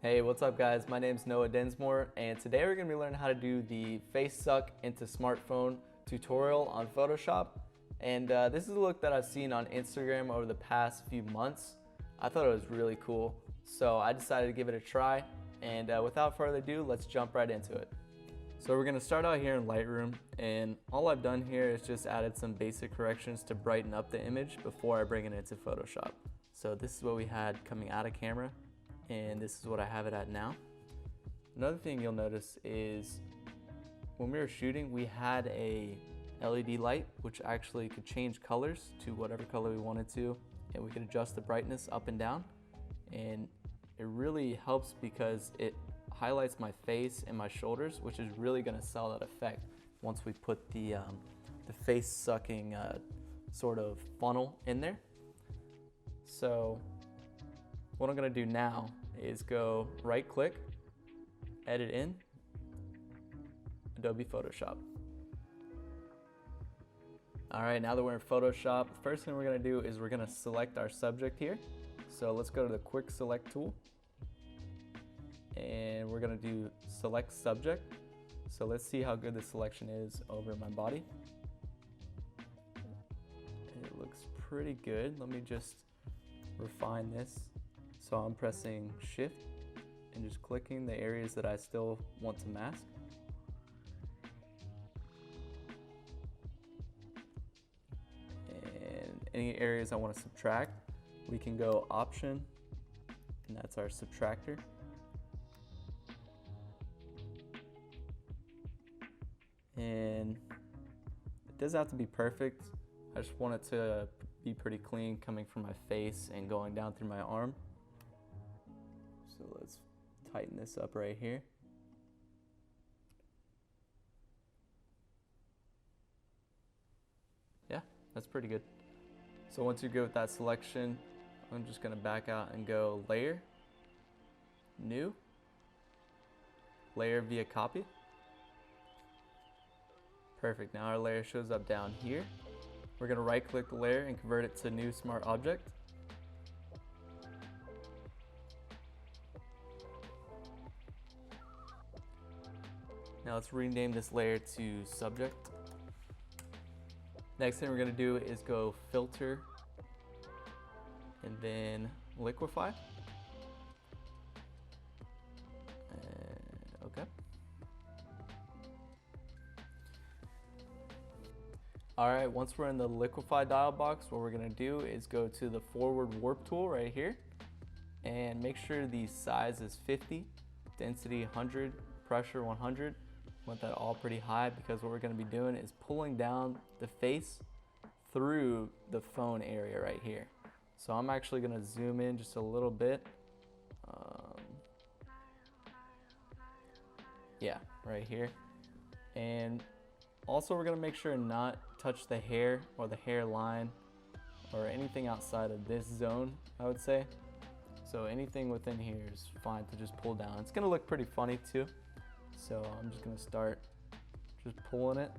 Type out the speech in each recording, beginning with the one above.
Hey, what's up guys? My name's Noah Densmore, and today we're gonna be learning how to do the face suck into smartphone tutorial on Photoshop. And this is a look that I've seen on Instagram over the past few months. I thought it was really cool, so I decided to give it a try. And without further ado, let's jump right into it. So we're gonna start out here in Lightroom, and all I've done here is just added some basic corrections to brighten up the image before I bring it into Photoshop. So this is what we had coming out of camera, and this is what I have it at now. Another thing you'll notice is when we were shooting, we had a LED light which actually could change colors to whatever color we wanted to, and we could adjust the brightness up and down. And it really helps because it highlights my face and my shoulders, which is really going to sell that effect once we put the face sucking sort of funnel in there. So what I'm going to do now is go right click, edit in, Adobe Photoshop. All right, now that we're in Photoshop, the first thing we're going to do is we're going to select our subject here. So let's go to the quick select tool, and we're going to do select subject. So let's see how good the selection is over my body. It looks pretty good. Let me just refine this. So I'm pressing shift and just clicking the areas that I still want to mask. And any areas I want to subtract, we can go option, and that's our subtractor. And it doesn't have to be perfect. I just want it to be pretty clean coming from my face and going down through my arm. So let's tighten this up right here. Yeah, that's pretty good. So once you're good with that selection, I'm just gonna back out and go layer, new, layer via copy. Perfect, now our layer shows up down here. We're gonna right click the layer and convert it to new smart object. Now let's rename this layer to subject. Next thing we're gonna do is go filter and then liquify. Okay. All right, once we're in the liquify dialog box, what we're gonna do is go to the forward warp tool right here and make sure the size is 50, density 100, pressure 100. Want that all pretty high because what we're going to be doing is pulling down the face through the phone area right here. So I'm actually going to zoom in just a little bit. Yeah, right here. And also we're going to make sure not touch the hair or the hairline or anything outside of this zone, I would say. So anything within here is fine to just pull down. It's going to look pretty funny too. So I'm just gonna start just pulling it,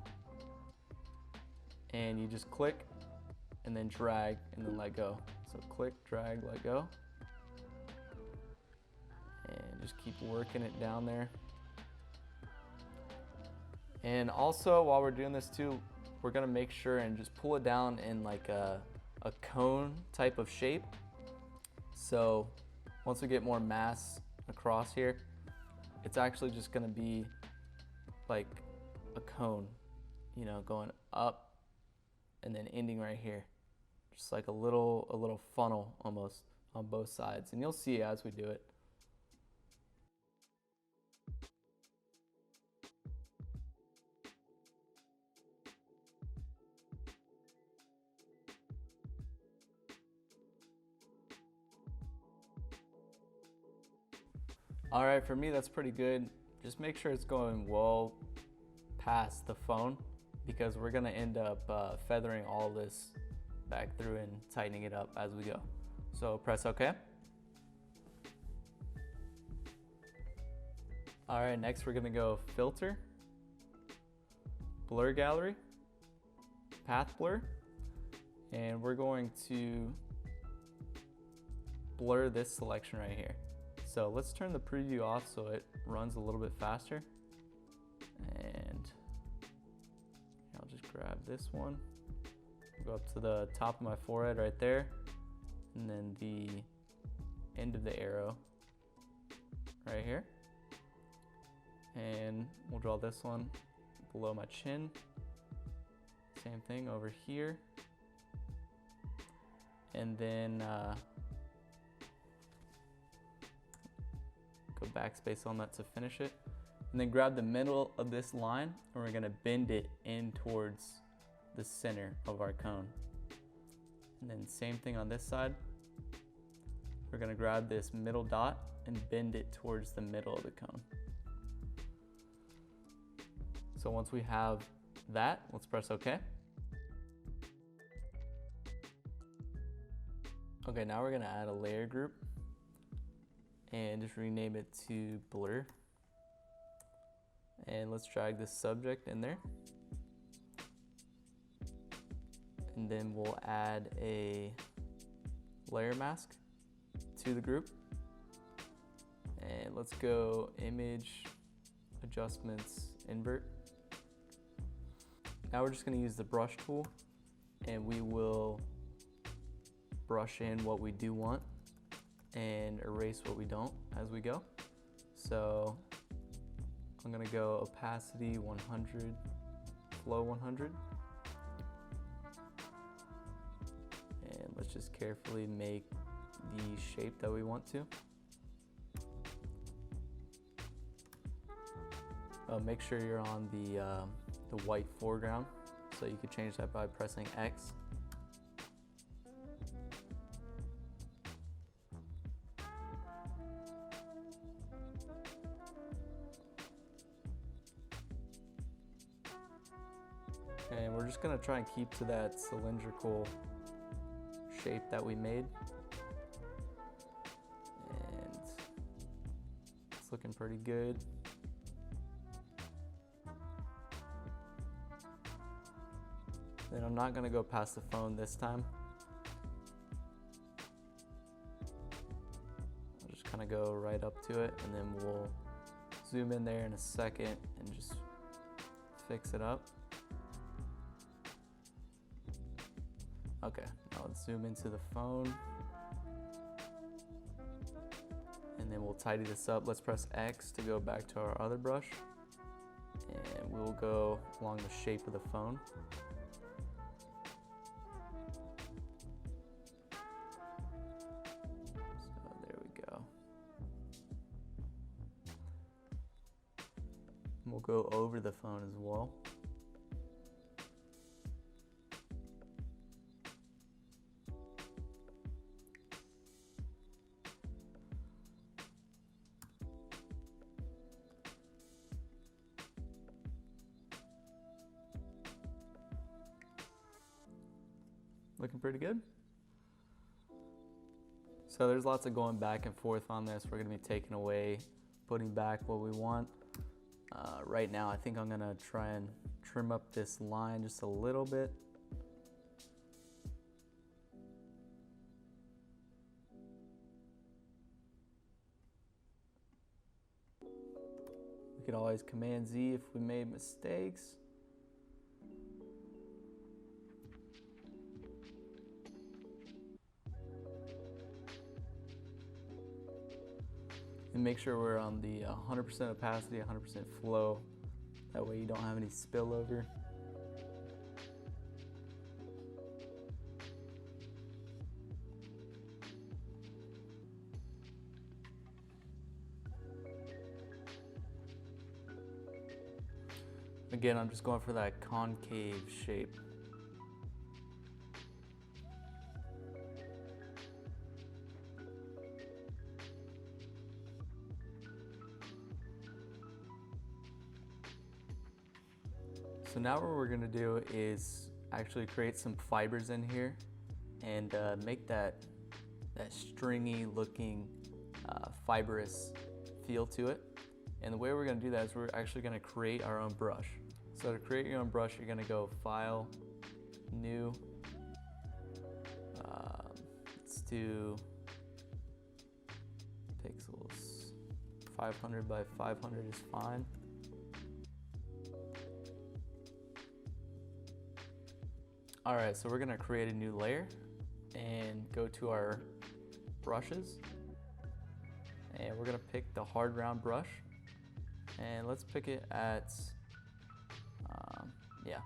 and you just click and then drag and then let go. So click, drag, let go, and just keep working it down there. And also while we're doing this too, we're gonna make sure and just pull it down in like a cone type of shape. So once we get more mass across here, it's actually just gonna be like a cone, you know, going up and then ending right here. Just like a little funnel almost on both sides. And you'll see as we do it. All right, for me, that's pretty good. Just make sure it's going well past the phone because we're gonna end up feathering all this back through and tightening it up as we go. So press OK. All right, next we're gonna go filter, blur gallery, path blur, and we're going to blur this selection right here. So let's turn the preview off so it runs a little bit faster. And I'll just grab this one. Go up to the top of my forehead right there, and then the end of the arrow right here. And we'll draw this one below my chin. Same thing over here. And then go backspace on that to finish it. And then grab the middle of this line, and we're gonna bend it in towards the center of our cone. And then same thing on this side. We're gonna grab this middle dot and bend it towards the middle of the cone. So once we have that, let's press OK. Okay, now we're gonna add a layer group and just rename it to blur. And let's drag this subject in there. And then we'll add a layer mask to the group. And let's go image, adjustments, invert. Now we're just gonna use the brush tool, and we will brush in what we do want and erase what we don't as we go. So I'm gonna go opacity 100, flow 100. And let's just carefully make the shape that we want to. Make sure you're on the white foreground, so you can change that by pressing X. And we're just gonna try and keep to that cylindrical shape that we made. And it's looking pretty good. Then I'm not gonna go past the phone this time. I'll just kind of go right up to it, and then we'll zoom in there in a second and just fix it up. Okay, now let's zoom into the phone. And then we'll tidy this up. Let's press X to go back to our other brush. And we'll go along the shape of the phone. So there we go. And we'll go over the phone as well. Looking pretty good. So there's lots of going back and forth on this. We're gonna be taking away, putting back what we want. Right now, I think I'm gonna try and trim up this line just a little bit. We could always Command Z if we made mistakes. And make sure we're on the 100% opacity, 100% flow. That way you don't have any spillover. Again, I'm just going for that concave shape. So now what we're gonna do is actually create some fibers in here and make that stringy looking fibrous feel to it. And the way we're gonna do that is we're actually gonna create our own brush. So to create your own brush, you're gonna go File, New. Let's do, takes a little 500 by 500 is fine. All right, so we're gonna create a new layer and go to our brushes. And we're gonna pick the hard round brush. And let's pick it at, yeah,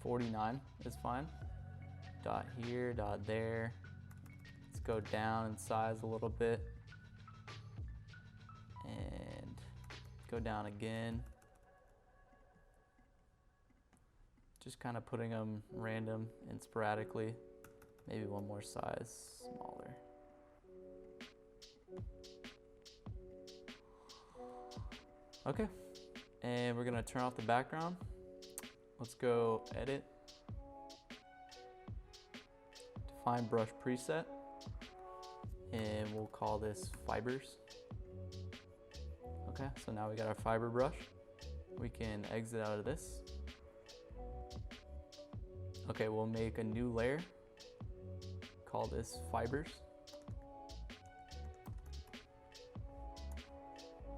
49 is fine. Dot here, dot there. Let's go down in size a little bit. And go down again. Just kind of putting them random and sporadically. Maybe one more size smaller. Okay, and we're gonna turn off the background. Let's go edit. Define brush preset. And we'll call this fibers. Okay, so now we got our fiber brush. We can exit out of this. Okay, we'll make a new layer. Call this fibers.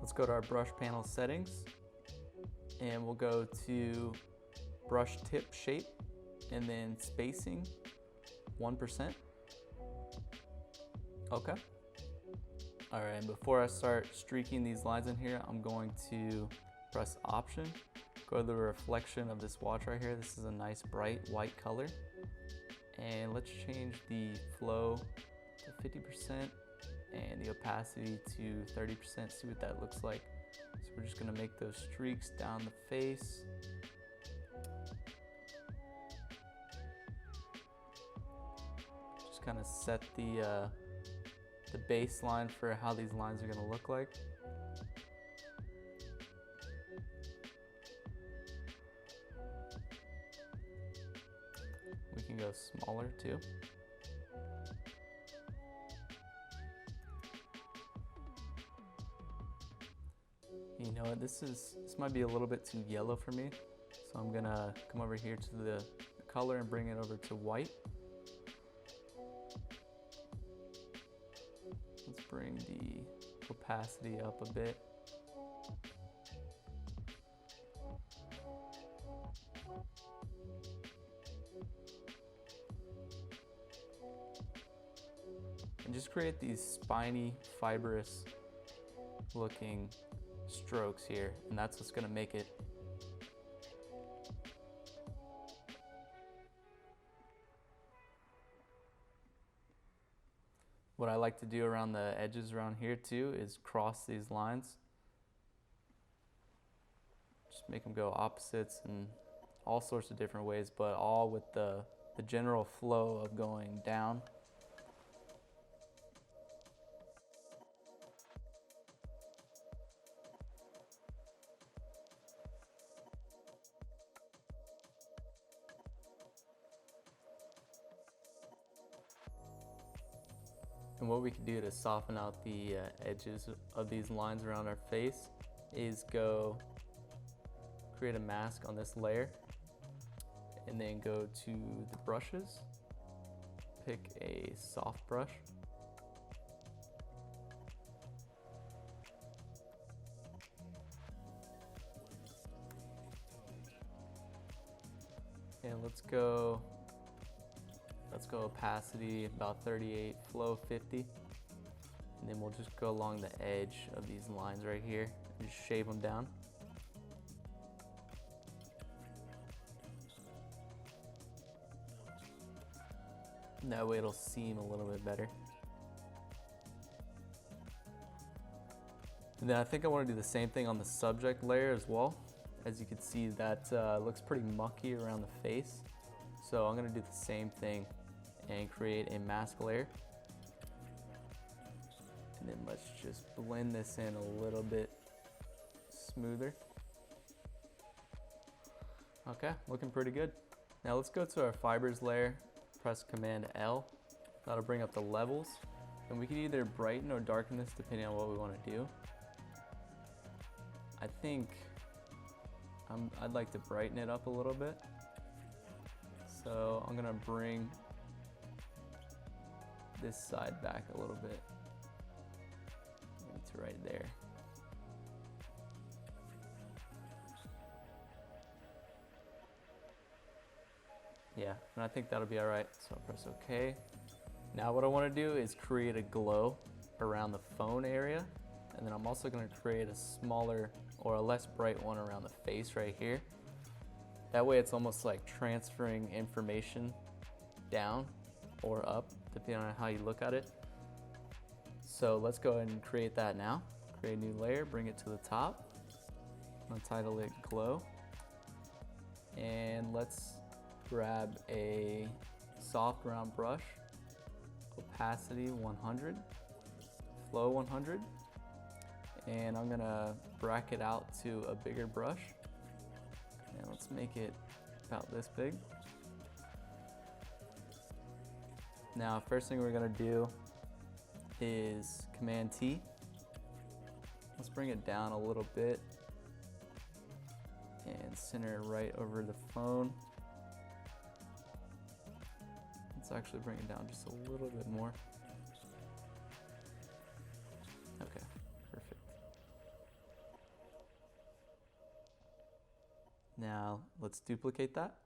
Let's go to our brush panel settings and we'll go to brush tip shape and then spacing 1%. Okay. All right, and before I start streaking these lines in here, I'm going to press Option, go to the reflection of this watch right here. This is a nice bright white color. And let's change the flow to 50% and the opacity to 30%, see what that looks like. So we're just gonna make those streaks down the face. Just kind of set the baseline for how these lines are gonna look like. We can go smaller too. You know what, this might be a little bit too yellow for me. So I'm gonna come over here to the color and bring it over to white. Let's bring the opacity up a bit. And just create these spiny, fibrous looking strokes here, and that's what's gonna make it. What I like to do around the edges around here too is cross these lines. Just make them go opposites and all sorts of different ways, but all with the general flow of going down. And what we can do to soften out the edges of these lines around our face is go create a mask on this layer and then go to the brushes, pick a soft brush. And let's go opacity about 38, flow 50. And then we'll just go along the edge of these lines right here and just shave them down. And that way it'll seem a little bit better. And then I think I want to do the same thing on the subject layer as well. As you can see, that looks pretty mucky around the face. So I'm going to do the same thing and create a mask layer. And then let's just blend this in a little bit smoother. Okay, looking pretty good. Now let's go to our fibers layer, press Command L. That'll bring up the levels. And we can either brighten or darken this depending on what we want to do. I think I'd like to brighten it up a little bit. So I'm gonna bring this side back a little bit, maybe to right there. Yeah, and I think that'll be all right. So I'll press OK. Now what I want to do is create a glow around the phone area. And then I'm also going to create a smaller or a less bright one around the face right here. That way it's almost like transferring information down or up, depending on how you look at it. So let's go ahead and create that now. Create a new layer, bring it to the top. I'm going to title it Glow. And let's grab a soft round brush, opacity 100, flow 100. And I'm gonna bracket out to a bigger brush. And let's make it about this big. Now, first thing we're gonna do is Command T. Let's bring it down a little bit and center it right over the phone. Let's actually bring it down just a little bit more. Okay, perfect. Now let's duplicate that.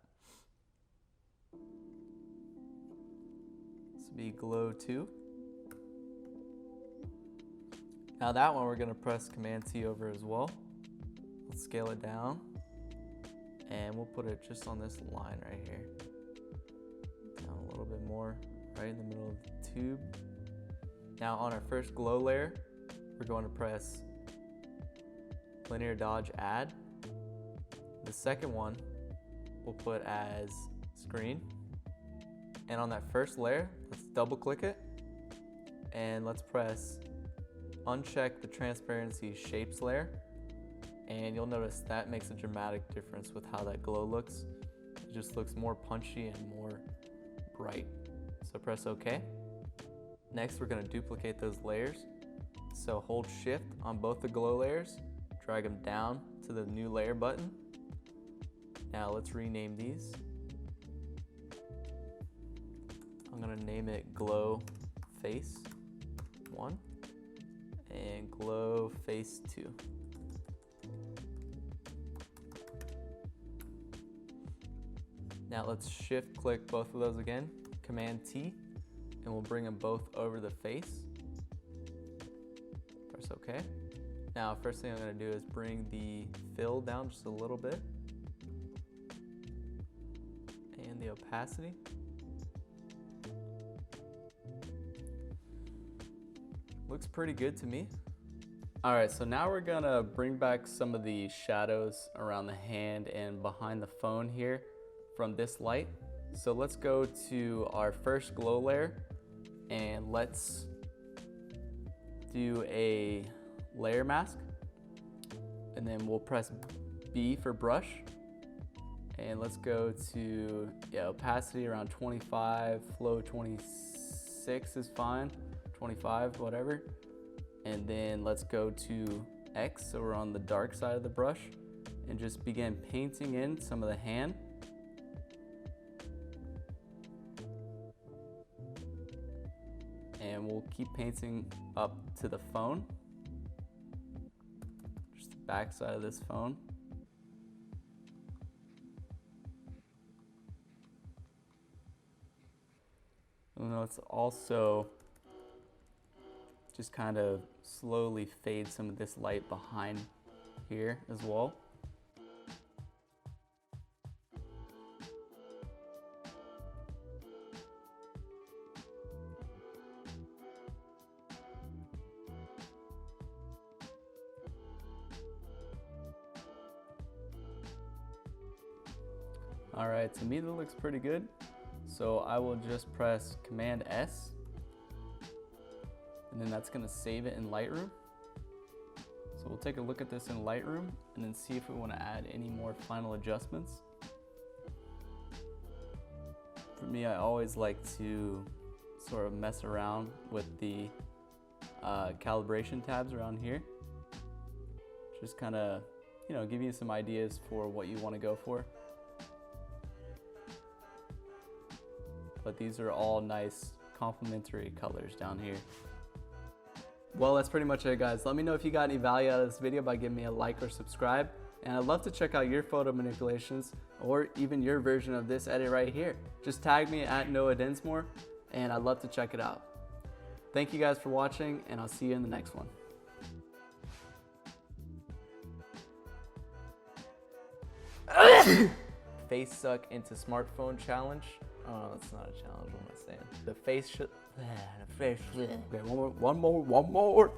This will be Glow 2. Now that one we're going to press Command T over as well. Let's scale it down and we'll put it just on this line right here. Down a little bit more, right in the middle of the tube. Now on our first glow layer, we're going to press Linear Dodge Add. The second one we'll put as Screen. And on that first layer, let's double click it and let's press uncheck the transparency shapes layer. And you'll notice that makes a dramatic difference with how that glow looks. It just looks more punchy and more bright. So press OK. Next, we're going to duplicate those layers. So hold Shift on both the glow layers, drag them down to the new layer button. Now let's rename these. I'm going to name it Glow Face 1 and Glow Face 2. Now let's shift click both of those again, Command T, and we'll bring them both over the face. Press OK. Now first thing I'm going to do is bring the fill down just a little bit and the opacity. Looks pretty good to me. All right, so now we're gonna bring back some of the shadows around the hand and behind the phone here from this light. So let's go to our first glow layer and let's do a layer mask. And then we'll press B for brush. And let's go to opacity around 25, flow 26 is fine, 25, whatever. And then let's go to X, so we're on the dark side of the brush, and just begin painting in some of the hand. And we'll keep painting up to the phone, just the back side of this phone. And let's also just kind of slowly fade some of this light behind here as well. All right, to me that looks pretty good. So I will just press Command S, and then that's gonna save it in Lightroom. So we'll take a look at this in Lightroom and then see if we wanna add any more final adjustments. For me, I always like to sort of mess around with the calibration tabs around here. Just kinda, give you some ideas for what you wanna go for. But these are all nice complementary colors down here. Well, that's pretty much it, guys. Let me know if you got any value out of this video by giving me a like or subscribe. And I'd love to check out your photo manipulations or even your version of this edit right here. Just tag me at Noah Densmore and I'd love to check it out. Thank you guys for watching, and I'll see you in the next one. Face suck into smartphone challenge. Oh, that's not a challenge. What am I saying? The face should. Okay, one more.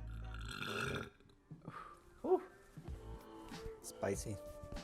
Spicy.